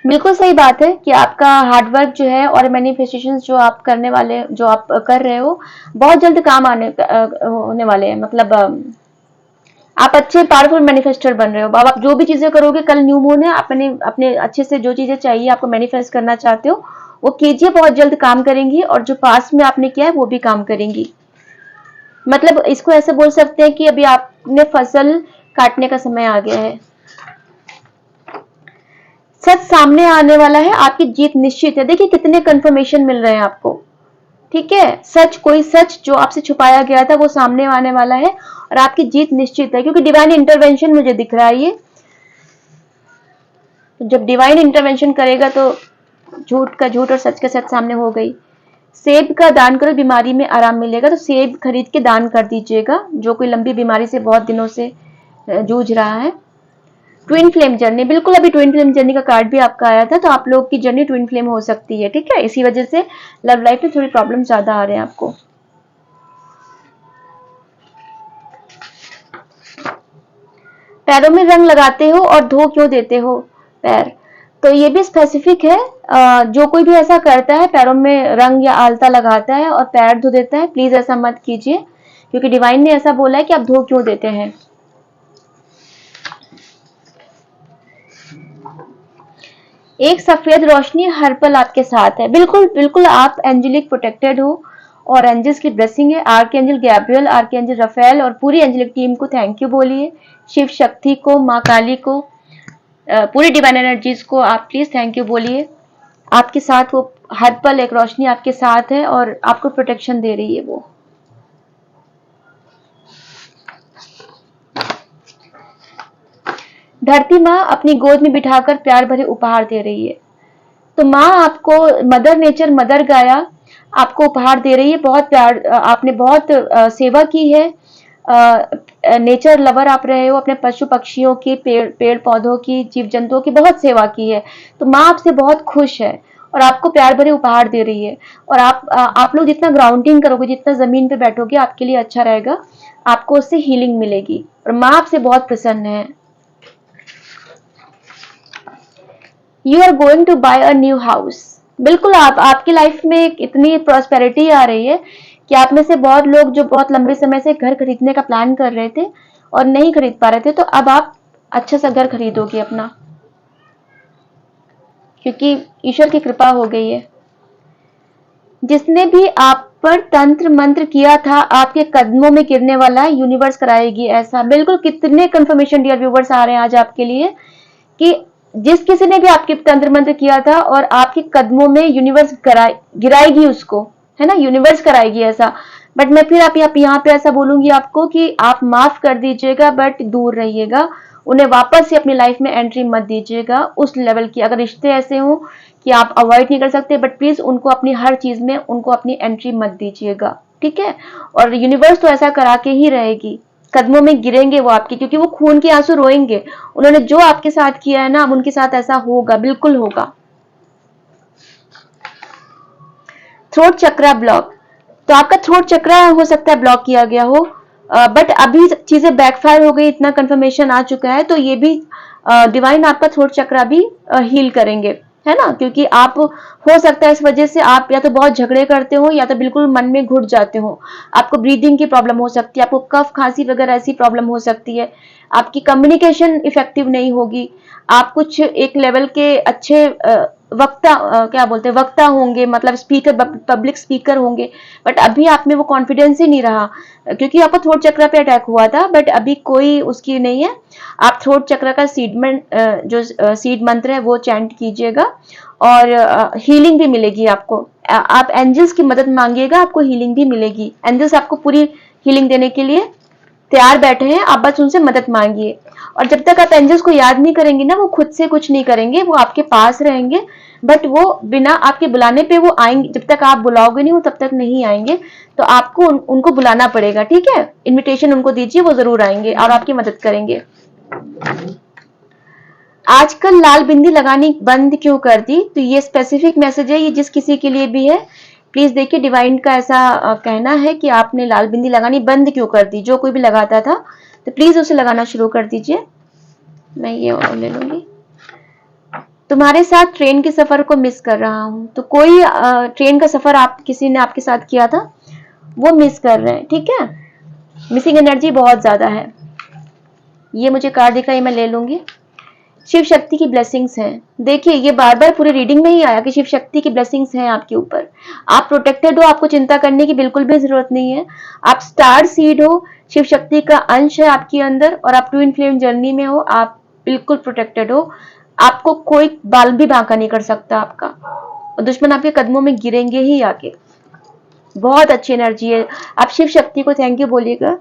बिल्कुल सही बात है कि आपका हार्डवर्क जो है और मैनिफेस्टेशन जो आप करने वाले, जो आप कर रहे हो, बहुत जल्द काम होने वाले हैं। मतलब आप अच्छे पावरफुल मैनिफेस्टर बन रहे हो। अब आप जो भी चीजें करोगे, कल न्यू मून है, अपने अपने अच्छे से जो चीजें चाहिए आपको मैनिफेस्ट करना चाहते हो वो कीजिए, बहुत जल्द काम करेंगी, और जो पास्ट में आपने किया है वो भी काम करेंगी। मतलब इसको ऐसे बोल सकते हैं कि अभी आपने फसल काटने का समय आ गया है, सच सामने आने वाला है, आपकी जीत निश्चित है। देखिए कितने कंफर्मेशन मिल रहे हैं आपको, ठीक है। सच, कोई सच जो आपसे छुपाया गया था वो सामने आने वाला है और आपकी जीत निश्चित है, क्योंकि डिवाइन इंटरवेंशन मुझे दिख रहा है ये। जब डिवाइन इंटरवेंशन करेगा तो झूठ का झूठ और सच का सच सामने हो गई। सेब का दान करो, बीमारी में आराम मिलेगा, तो सेब खरीद के दान कर दीजिएगा जो कोई लंबी बीमारी से बहुत दिनों से जूझ रहा है। ट्विन फ्लेम जर्नी, बिल्कुल अभी ट्विन फ्लेम जर्नी का कार्ड भी आपका आया था, तो आप लोग की जर्नी ट्विन फ्लेम हो सकती है, ठीक है। इसी वजह से लव लाइफ में थोड़ी प्रॉब्लम ज्यादा आ रहे हैं आपको। पैरों में रंग लगाते हो और धो क्यों देते हो पैर, तो ये भी स्पेसिफिक है। जो कोई भी ऐसा करता है, पैरों में रंग या आलता लगाता है और पैर धो देता है, प्लीज ऐसा मत कीजिए, क्योंकि डिवाइन ने ऐसा बोला है कि आप धो क्यों देते हैं। एक सफेद रोशनी हर पल आपके साथ है, बिल्कुल बिल्कुल आप एंजेलिक प्रोटेक्टेड हो और एंजल्स की ब्लेसिंग है। Archangel Gabriel, archangel Raphael और पूरी एंजेलिक टीम को थैंक यू बोलिए। शिव शक्ति को, माँ काली को, पूरी डिवाइन एनर्जीज को आप प्लीज थैंक यू बोलिए। आपके साथ वो हर पल एक रोशनी आपके साथ है और आपको प्रोटेक्शन दे रही है वो। धरती माँ अपनी गोद में बिठाकर प्यार भरे उपहार दे रही है, तो माँ आपको, मदर नेचर, मदर गाया आपको उपहार दे रही है। बहुत प्यार, आपने बहुत सेवा की है, नेचर लवर आप रहे हो, अपने पशु पक्षियों की, पेड़ पौधों की, जीव जंतुओं की बहुत सेवा की है, तो माँ आपसे बहुत खुश है और आपको प्यार भरे उपहार दे रही है। और आप लोग जितना ग्राउंडिंग करोगे, जितना जमीन पे बैठोगे, आपके लिए अच्छा रहेगा, आपको उससे हीलिंग मिलेगी और माँ आपसे बहुत प्रसन्न है। You are going to buy a new house, बिल्कुल आपकी लाइफ में इतनी प्रॉस्पेरिटी आ रही है कि आप में से बहुत लोग जो बहुत लंबे समय से घर खरीदने का प्लान कर रहे थे और नहीं खरीद पा रहे थे, तो अब आप अच्छा सा घर खरीदोगे अपना, क्योंकि ईश्वर की कृपा हो गई है। जिसने भी आप पर तंत्र मंत्र किया था आपके कदमों में गिरने वाला है, यूनिवर्स कराएगी ऐसा। बिल्कुल कितने कंफर्मेशन डियर व्यूवर्स आ रहे हैं आज आपके लिए कि जिस किसी ने भी आपके तंत्र मंत्र किया था और आपके कदमों में यूनिवर्स गिराएगी उसको, है ना, यूनिवर्स कराएगी ऐसा। बट मैं फिर आप यहाँ पे ऐसा बोलूंगी आपको कि आप माफ कर दीजिएगा, बट दूर रहिएगा, उन्हें वापस से अपनी लाइफ में एंट्री मत दीजिएगा उस लेवल की। अगर रिश्ते ऐसे हो कि आप अवॉइड नहीं कर सकते, बट प्लीज उनको अपनी हर चीज में उनको अपनी एंट्री मत दीजिएगा, ठीक है। और यूनिवर्स तो ऐसा करा के ही रहेगी, कदमों में गिरेंगे वो आपके, क्योंकि वो खून के आंसू रोएंगे। उन्होंने जो आपके साथ किया है ना, अब उनके साथ ऐसा होगा, बिल्कुल होगा। थ्रोट चक्रा ब्लॉक, तो आपका थ्रोट चक्रा हो सकता है ब्लॉक किया गया हो, बट अभी चीजें बैकफायर हो गई, इतना कंफर्मेशन आ चुका है, तो ये भी डिवाइन आपका थ्रोट चक्रा भी हील करेंगे, है ना। क्योंकि आप, हो सकता है इस वजह से आप या तो बहुत झगड़े करते हो या तो बिल्कुल मन में घुट जाते हो, आपको ब्रीदिंग की प्रॉब्लम हो सकती है, आपको कफ खांसी वगैरह ऐसी प्रॉब्लम हो सकती है, आपकी कम्युनिकेशन इफेक्टिव नहीं होगी, आप कुछ एक लेवल के अच्छे वक्ता, क्या बोलते हैं, वक्ता होंगे, मतलब स्पीकर, पब्लिक स्पीकर होंगे, बट अभी आप में वो कॉन्फिडेंस ही नहीं रहा, क्योंकि आपको थ्रोट चक्र पे अटैक हुआ था, बट अभी कोई उसकी नहीं है। आप थ्रोट चक्र का जो सीड मंत्र है वो चैंट कीजिएगा और हीलिंग भी मिलेगी आपको। आप एंजल्स की मदद मांगिएगा, आपको हीलिंग भी मिलेगी। एंजल्स आपको पूरी हीलिंग देने के लिए तैयार बैठे हैं, आप बस उनसे मदद मांगिए। और जब तक आप एंजल्स को याद नहीं करेंगे ना, वो खुद से कुछ नहीं करेंगे, वो आपके पास रहेंगे, बट वो बिना आपके बुलाने पे वो आएंगे, जब तक आप बुलाओगे नहीं वो तब तक नहीं आएंगे। तो आपको उनको बुलाना पड़ेगा, ठीक है, इनविटेशन उनको दीजिए, वो जरूर आएंगे और आपकी मदद करेंगे। आजकल लाल बिंदी लगानी बंद क्यों कर दी? तो ये स्पेसिफिक मैसेज है, ये जिस किसी के लिए भी है। प्लीज देखिए, डिवाइन का ऐसा कहना है कि आपने लाल बिंदी लगानी बंद क्यों कर दी। जो कोई भी लगाता था तो प्लीज उसे लगाना शुरू कर दीजिए। मैं ये और ले लूंगी। तुम्हारे साथ ट्रेन के सफर को मिस कर रहा हूं। तो कोई ट्रेन का सफर आप किसी ने आपके साथ किया था, वो मिस कर रहे हैं, ठीक है। मिसिंग एनर्जी बहुत ज्यादा है। ये मुझे कार्ड दिख रहा है, मैं ले लूंगी। शिव शक्ति की ब्लेसिंग्स हैं। देखिए, ये बार बार पूरी रीडिंग में ही आया कि शिव शक्ति की ब्लेसिंग्स हैं आपके ऊपर। आप प्रोटेक्टेड हो, आपको चिंता करने की बिल्कुल भी जरूरत नहीं है। आप स्टार सीड हो, शिव शक्ति का अंश है आपके अंदर, और आप ट्विन फ्लेम जर्नी में हो। आप बिल्कुल प्रोटेक्टेड हो। आपको कोई बाल भी बांका नहीं कर सकता आपका, और दुश्मन आपके कदमों में गिरेंगे ही आके। बहुत अच्छी एनर्जी है। आप शिव शक्ति को थैंक यू बोलिएगा।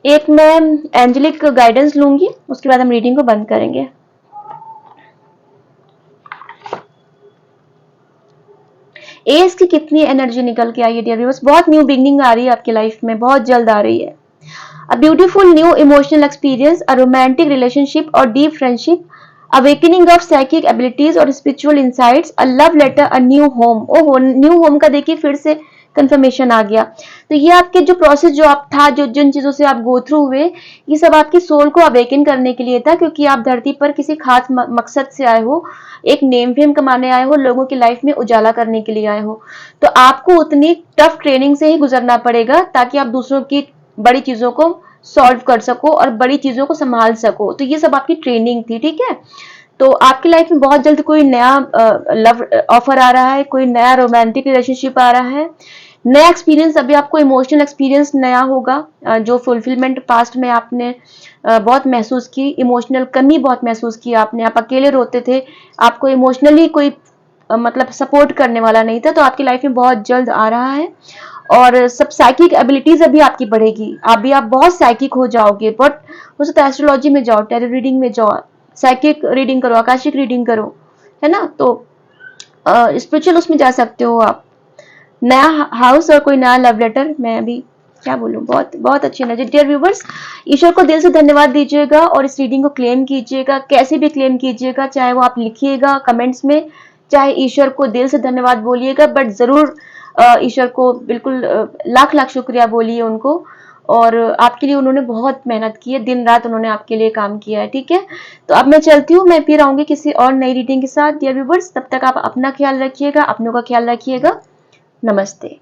एक मैं एंजेलिक गाइडेंस लूंगी, उसके बाद हम रीडिंग को बंद करेंगे। एस की कितनी एनर्जी निकल के आई है डियर व्यूअर्स? बहुत न्यू बिगनिंग आ रही है आपकी लाइफ में, बहुत जल्द आ रही है। A beautiful new emotional experience, a romantic relationship और deep friendship, awakening of psychic abilities और spiritual insights, a love letter, a new home. ओहो, न्यू होम का देखिए फिर से कंफर्मेशन आ गया। तो ये आपके जो प्रोसेस जो आप था, जो जिन चीजों से आप गो थ्रू हुए, ये सब आपकी सोल को अवेकन करने के लिए था, क्योंकि आप धरती पर किसी खास मकसद से आए हो, एक नेम फेम कमाने आए हो, लोगों की लाइफ में उजाला करने के लिए आए हो। तो आपको उतनी टफ ट्रेनिंग से ही गुजरना पड़ेगा ताकि आप दूसरों की बड़ी चीजों को सॉल्व कर सको और बड़ी चीजों को संभाल सको। तो ये सब आपकी ट्रेनिंग थी, ठीक है। तो आपकी लाइफ में बहुत जल्द कोई नया लव ऑफर आ रहा है, कोई नया रोमांटिक रिलेशनशिप आ रहा है, नया एक्सपीरियंस। अभी आपको इमोशनल एक्सपीरियंस नया होगा। जो फुलफिलमेंट पास्ट में आपने बहुत महसूस की, इमोशनल कमी बहुत महसूस की आपने, आप अकेले रोते थे, आपको इमोशनली कोई मतलब सपोर्ट करने वाला नहीं था, तो आपकी लाइफ में बहुत जल्द आ रहा है। और सब साइकिक एबिलिटीज अभी आपकी बढ़ेगी। अभी आप बहुत साइकिक हो जाओगे। बट हो सकता है एस्ट्रोलॉजी में जाओ, टैरो रीडिंग में जाओ, साइकिक रीडिंग करो, आकाशिक रीडिंग करो, है ना। तो स्पिरिचुअल उसमें जा सकते हो आप। नया हाउस और कोई नया लव लेटर, मैं अभी क्या बोलूं, बहुत बहुत अच्छी एनर्जी। डियर व्यूवर्स, ईश्वर को दिल से धन्यवाद दीजिएगा और इस रीडिंग को क्लेम कीजिएगा, कैसे भी क्लेम कीजिएगा, चाहे वो आप लिखिएगा कमेंट्स में, चाहे ईश्वर को दिल से धन्यवाद बोलिएगा, बट जरूर ईश्वर को बिल्कुल लाख लाख शुक्रिया बोलिए उनको। और आपके लिए उन्होंने बहुत मेहनत की है, दिन रात उन्होंने आपके लिए काम किया है, ठीक है। तो अब मैं चलती हूँ, मैं फिर आऊंगी किसी और नई रीडिंग के साथ डियर व्यूवर्स। तब तक आप अपना ख्याल रखिएगा, अपनों का ख्याल रखिएगा। नमस्ते।